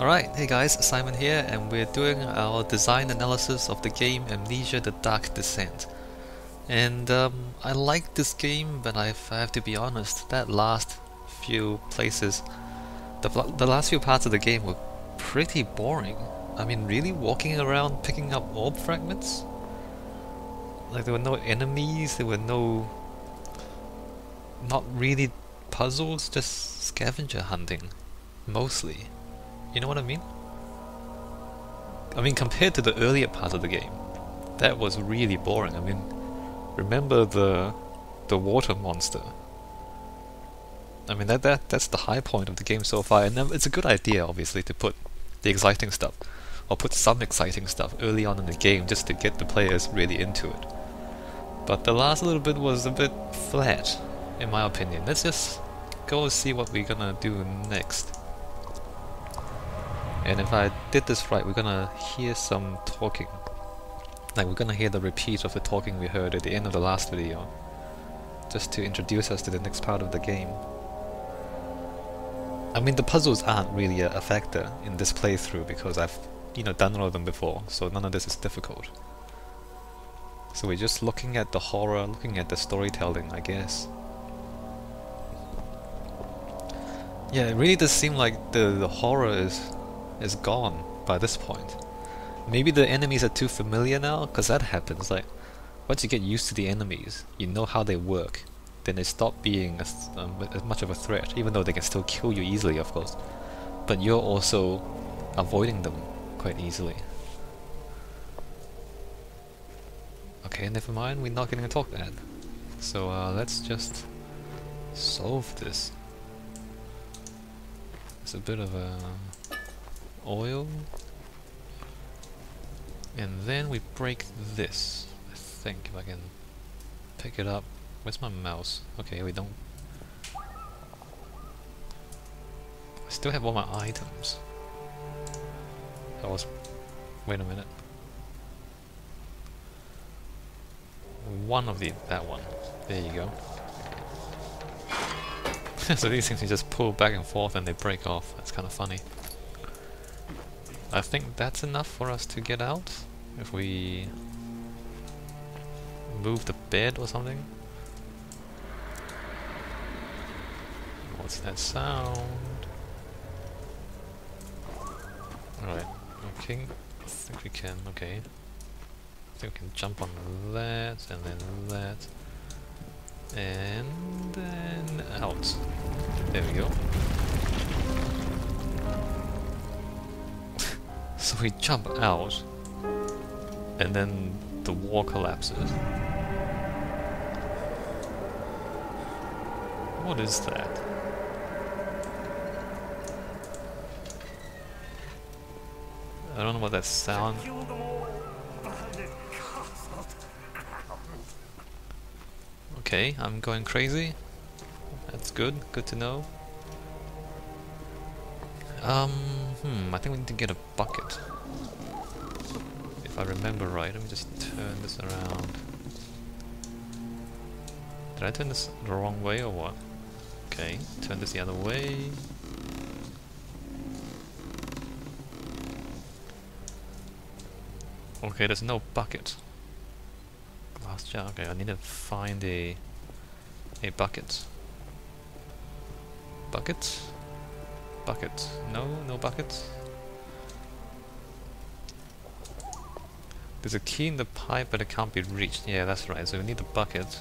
Alright, hey guys, Simon here, and we're doing our design analysis of the game Amnesia: The Dark Descent. And I like this game, but if I have to be honest, that last few places, the last few parts of the game were pretty boring. I mean, really walking around picking up orb fragments? Like there were no enemies, there were not really puzzles, just scavenger hunting, mostly. You know what I mean? I mean, compared to the earlier parts of the game, that was really boring. I mean, remember the water monster? I mean, that's the high point of the game so far, and it's a good idea, obviously, to put the exciting stuff, or put some exciting stuff early on in the game, just to get the players really into it. But the last little bit was a bit flat, in my opinion. Let's just go see what we're gonna do next. And if I did this right, we're gonna hear some talking. Like, we're gonna hear the repeat of the talking we heard at the end of the last video, just to introduce us to the next part of the game. I mean, the puzzles aren't really a factor in this playthrough because I've, done all of them before, so none of this is difficult. So we're just looking at the horror, looking at the storytelling, I guess. Yeah, it really does seem like the horror is gone by this point. Maybe the enemies are too familiar now, because that happens. Like, once you get used to the enemies, you know how they work, then they stop being as much of a threat, even though they can still kill you easily, of course. But you're also avoiding them quite easily. Okay, never mind, we're not getting to talk that. So let's just solve this. It's a bit of a oil, and then we break this. I think if I can pick it up. Where's my mouse? Okay, we don't. I still have all my items. Wait a minute. That one. There you go. So these things you just pull back and forth and they break off. That's kind of funny. I think that's enough for us to get out, if we move the bed or something. What's that sound? Alright, okay, I think we can, okay. I think we can jump on that, and then that, and then out. There we go. So we jump out, and then the wall collapses. What is that? I don't know what that sound. Okay, I'm going crazy. That's good. Good to know. I think we need to get a bucket. If I remember right, let me just turn this around. Did I turn this the wrong way or what? Okay, turn this the other way. Okay, there's no bucket. Glass jar. Okay, I need to find a bucket. Bucket? Bucket. No bucket. There's a key in the pipe, but it can't be reached. Yeah, that's right. So we need a bucket.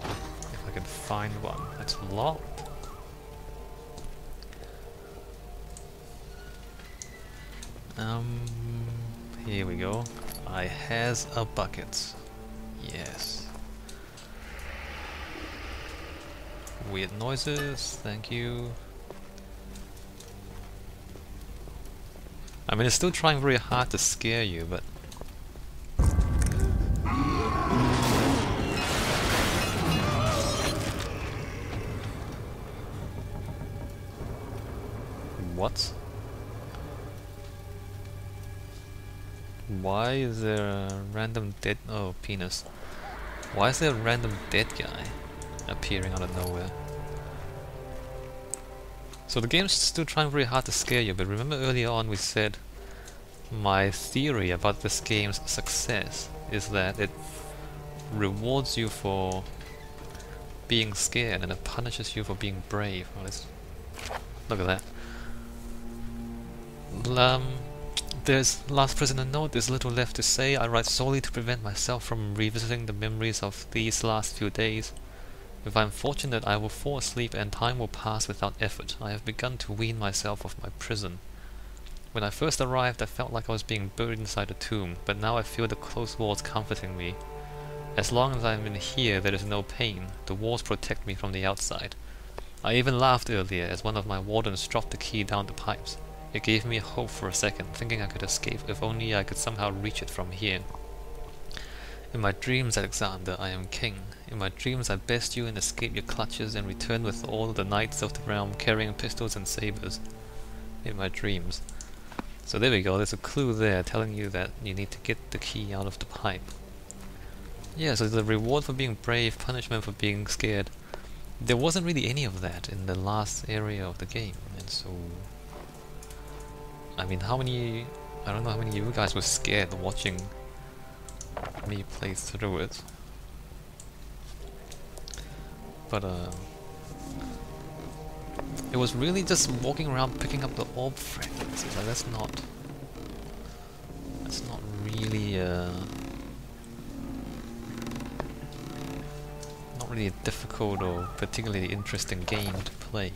If I can find one. That's locked. Here we go. I has a bucket. Yes. Weird noises. Thank you. I mean, it's still trying very hard to scare you, but what? Why is there a random dead... oh, penis. Why is there a random dead guy appearing out of nowhere? So the game's still trying very hard to scare you, but remember earlier on we said my theory about this game's success is that it rewards you for being scared and it punishes you for being brave. Well, let's look at that. There's last prisoner note, there's little left to say. I write solely to prevent myself from revisiting the memories of these last few days. If I am fortunate, I will fall asleep and time will pass without effort. I have begun to wean myself of my prison. When I first arrived, I felt like I was being buried inside a tomb, but now I feel the close walls comforting me. As long as I am in here, there is no pain. The walls protect me from the outside. I even laughed earlier as one of my wardens dropped the key down the pipes. It gave me hope for a second, thinking I could escape if only I could somehow reach it from here. In my dreams, Alexander, I am king. In my dreams I best you and escape your clutches and return with all the knights of the realm carrying pistols and sabers. In my dreams. So there we go, there's a clue there telling you that you need to get the key out of the pipe. Yeah, so the reward for being brave, punishment for being scared. There wasn't really any of that in the last area of the game, and so... I mean, I don't know how many of you guys were scared watching me play through it. But it was really just walking around picking up the orb fragments. It's like that's not really not really a difficult or particularly interesting game to play.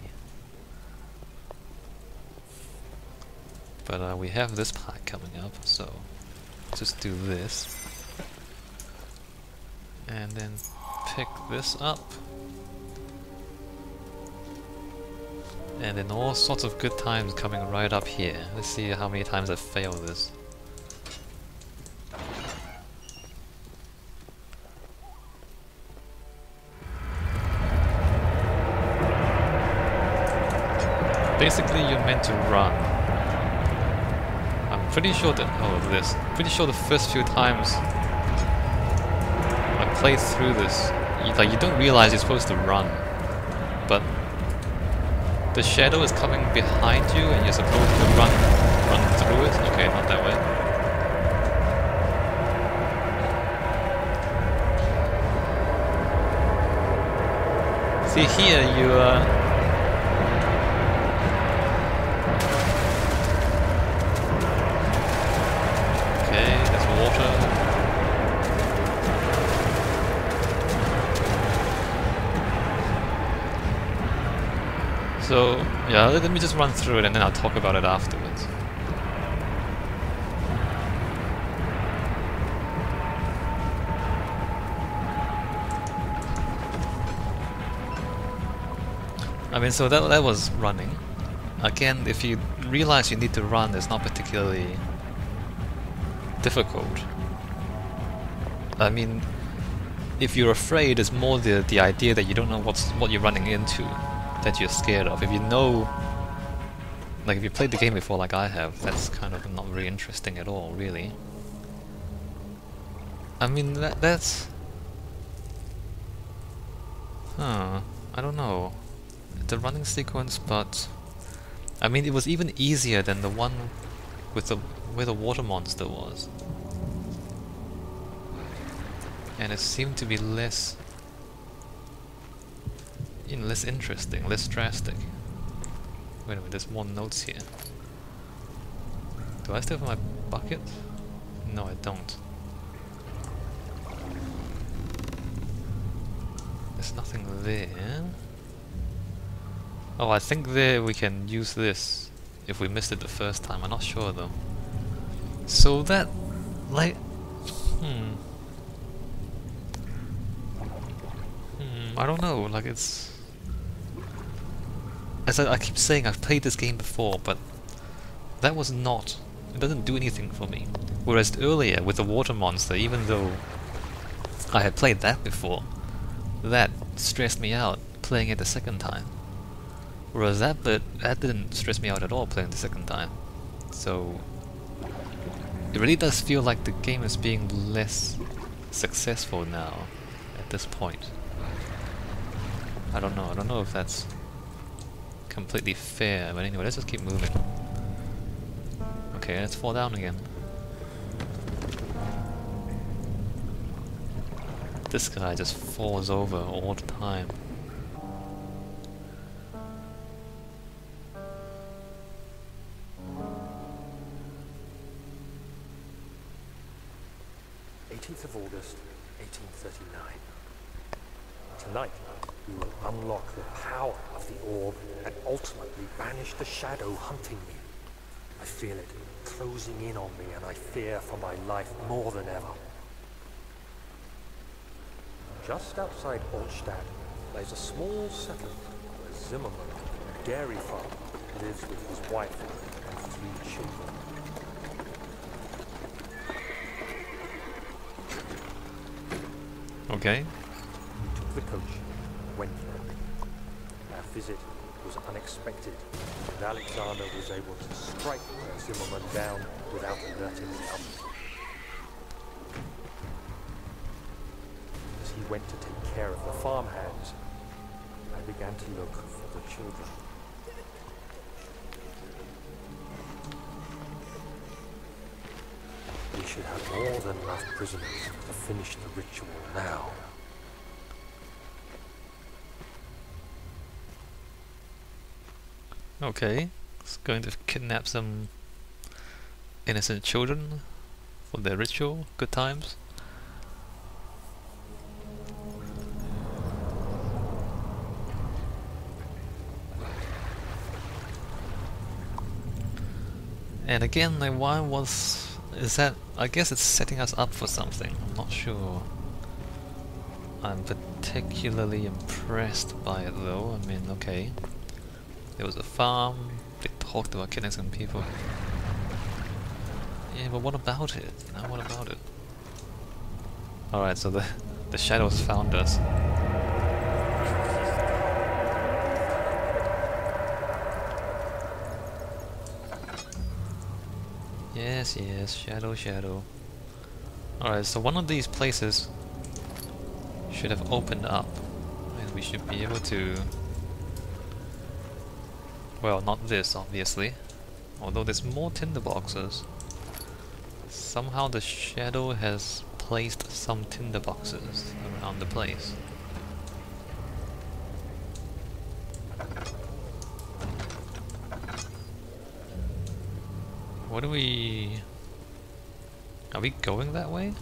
But we have this part coming up, so just do this. And then pick this up. And then all sorts of good times coming right up here. Let's see how many times I fail this. Basically, you're meant to run. I'm pretty sure that... pretty sure the first few times I played through this, you don't realize you're supposed to run. But the shadow is coming behind you and you're supposed to run through it. Okay, not that way. See here, you okay, there's water. So, yeah, let me just run through it and then I'll talk about it afterwards. I mean, so that was running. Again, if you realize you need to run, it's not particularly difficult. I mean, if you're afraid, it's more the idea that you don't know what you're running into that you're scared of. If you know, like if you played the game before like I have, that's kind of not very interesting at all, really. I mean, that's... I don't know. The running sequence, but... I mean, it was even easier than the one with where the water monster was. And it seemed to be less... less interesting, less drastic. Wait a minute, there's more notes here. Do I still have my bucket? No, I don't. There's nothing there. Oh, I think there we can use this if we missed it the first time. I'm not sure though. So that, like, I don't know. Like it's. As I keep saying, I've played this game before, but that was not... it doesn't do anything for me. Whereas earlier, with the water monster, even though I had played that before, that stressed me out playing it the second time. Whereas that didn't stress me out at all playing the second time. So it really does feel like the game is being less successful now, at this point. I don't know if that's completely fair, but anyway, let's just keep moving. Okay, let's fall down again. This guy just falls over all the time. August 1839. Tonight, we will unlock the power of the orb and ultimately banish the shadow hunting me. I feel it closing in on me, and I fear for my life more than ever. Just outside Altstadt lies a small settlement where Zimmerman, a dairy farmer, lives with his wife and 3 children. Okay. We took the coach and went there. Our visit was unexpected, and Alexander was able to strike Zimmerman down without alerting the others. As he went to take care of the farmhands, I began to look for the children. We should have more than enough prisoners to finish the ritual now. Okay, it's going to kidnap some innocent children for their ritual. Good times. And again, like, is that, I guess it's setting us up for something, I'm not sure. I'm particularly impressed by it though. I mean, okay. There was a farm, they talked about killing some people. Yeah, but what about it? You know, what about it? Alright, so the shadows found us. Yes, yes, shadow. Alright, so one of these places should have opened up, and we should be able to... Well, not this, obviously. Although there's more tinderboxes. Somehow the shadow has placed some tinderboxes around the place. What do we... Are we going that way?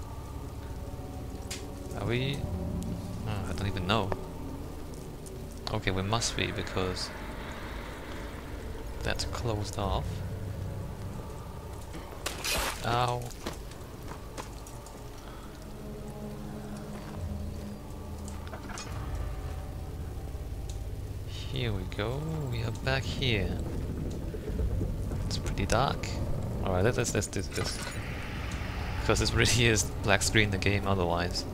Are we... Oh, I don't even know. Okay, we must be, because that's closed off. Ow. Here we go, we are back here. It's pretty dark. Alright, let's do this. Because this really is black screen the game otherwise.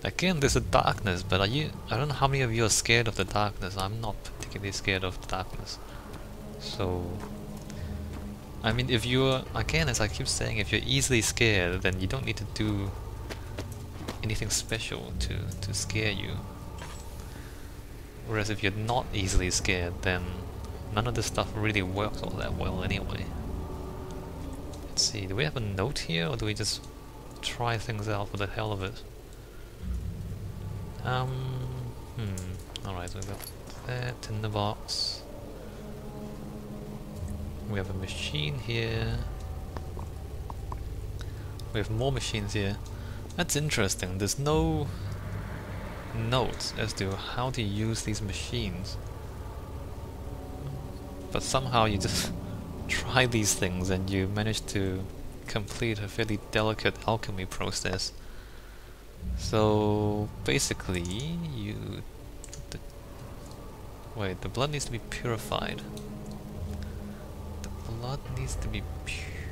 Again, there's a darkness, but I don't know how many of you are scared of the darkness. I'm not particularly scared of the darkness. So... I mean, if you're... Again, as I keep saying, if you're easily scared, then you don't need to do anything special to scare you. Whereas if you're not easily scared, then none of this stuff really works all that well anyway. Let's see, do we have a note here, or do we just try things out for the hell of it? Alright, so we've got that in the box. We have a machine here. We have more machines here. That's interesting, there's no notes as to how to use these machines. But somehow you just try these things and you manage to complete a fairly delicate alchemy process. So basically, wait, the blood needs to be purified. The blood needs to be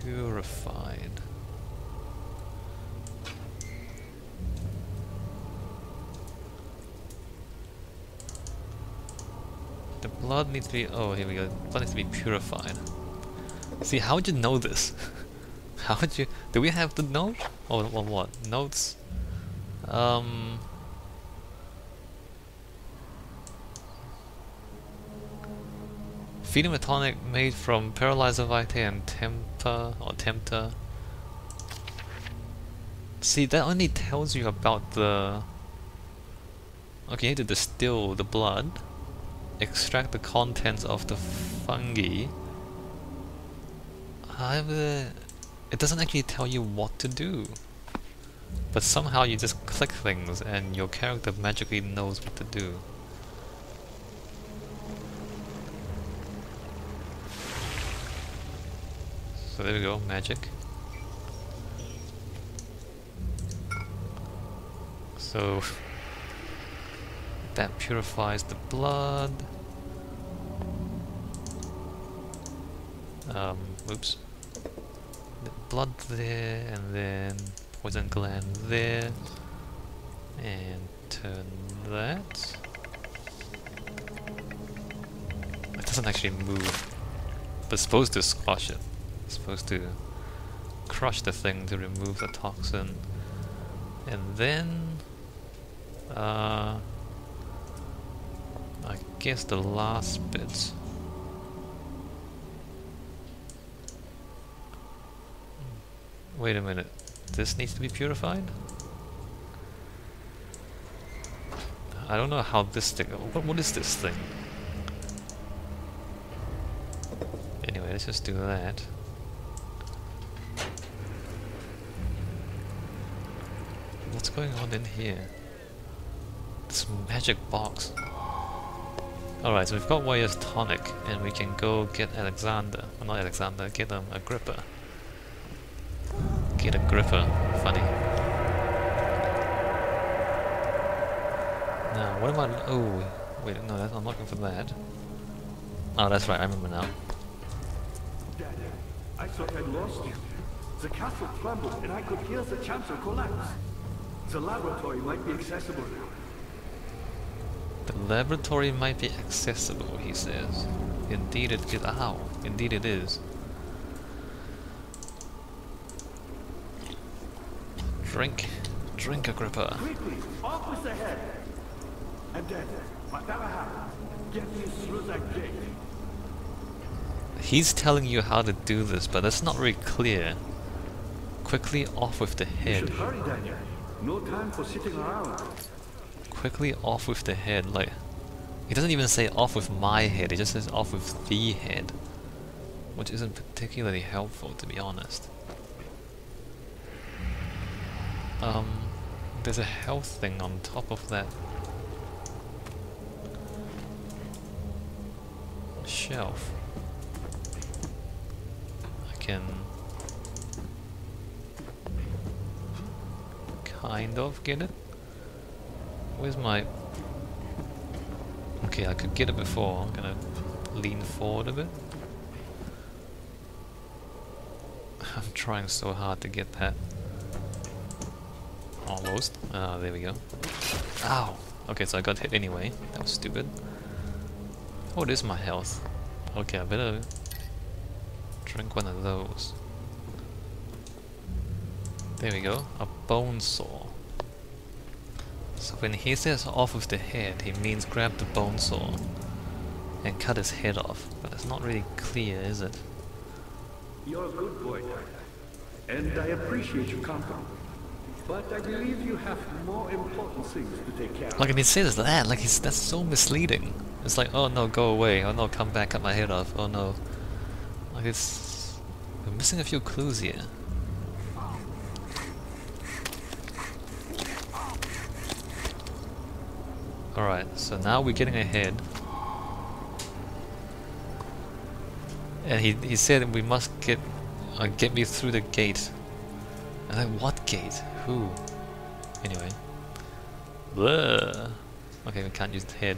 purified. The blood needs to be... Oh, here we go. The blood needs to be purified. See, how would you know this? How would you... Do we have the note? Or what? Notes? Feed him a tonic made from Paralyzer Vitae and Tempter. See, that only tells you about the... Okay, you need to distill the blood, extract the contents of the fungi. However, it doesn't actually tell you what to do. But somehow you just click things and your character magically knows what to do. So there we go, magic. So that purifies the blood. Oops. The blood there, and then poison gland there, and turn that. It doesn't actually move, but it's supposed to squash it. It's supposed to crush the thing to remove the toxin, and then I guess the last bit. Wait a minute, this needs to be purified? I don't know how this thing... What is this thing? Anyway, let's just do that. What's going on in here? This magic box. Alright, so we've got Warrior's Tonic, and we can go get Alexander. Well, not Alexander, get Agrippa. Get Agrippa. Funny. Now, what am I... Oh, wait, no, I'm looking for that. Oh, that's right, I remember now. Dad, I thought I'd lost you. The castle crumbled and I could hear the chancel collapse. The laboratory might be accessible now. The laboratory might be accessible, he says. Indeed it is. Ow. Indeed it is. Drink. Drink, Agrippa. Quickly, off with the head. And then, whatever happens, get me through that gate. He's telling you how to do this, but it's not very clear. Quickly off with the You head. should hurry, Daniel. No time for sitting around. Quickly off with the head, like... He doesn't even say off with my head, he just says off with the head. Which isn't particularly helpful, to be honest. There's a health thing on top of that shelf. I can kind of get it. Where's my... Okay, I could get it before. I'm gonna lean forward a bit. I'm trying so hard to get that. Almost. Ah, there we go. Ow! Okay, so I got hit anyway. That was stupid. What is my health? Okay, I better drink one of those. There we go. A bone saw. So when he says off with the head, he means grab the bone saw and cut his head off. But it's not really clear, is it? You're a good boy, Dad. And I appreciate your company. But I believe you have more important things to take care of. Like, and he says that, like, that's so misleading. It's like, oh no, go away. Oh no, come back, cut my head off. Oh no. Like, it's... We're missing a few clues here. Alright, so now we're getting ahead. And he said we must get me through the gate. And like, what gate? Who? Anyway. Blah. Okay, we can't use the head.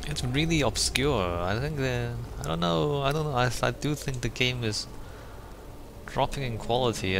It's really obscure. I think I don't know. I do think the game is dropping in quality.